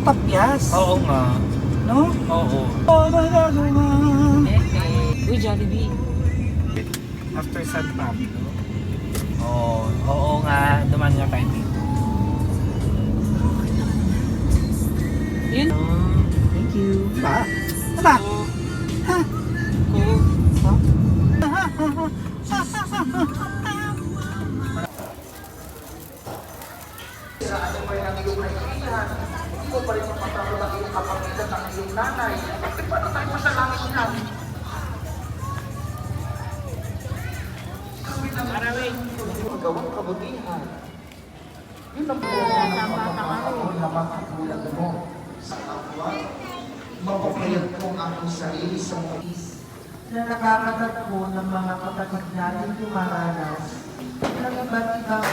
tapyas. Oo nga. No? Oo. Oh, magagawa. Uy, Jollibee. After San Pablo. Oo nga. Duman nga tayo dito. Yun. Thank you. Pa? Apa? Ha? Magawang kabutihan. Yun ang pagkakataon na makatulad mo sa kapwa. Mapapayag kong aking sarili sa pagis na nakakatagpo ng mga kapatid natin dumaranas ng iba't ibang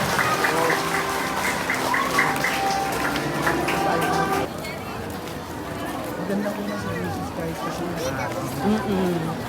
Maganda po na services guys kasi nakaraw.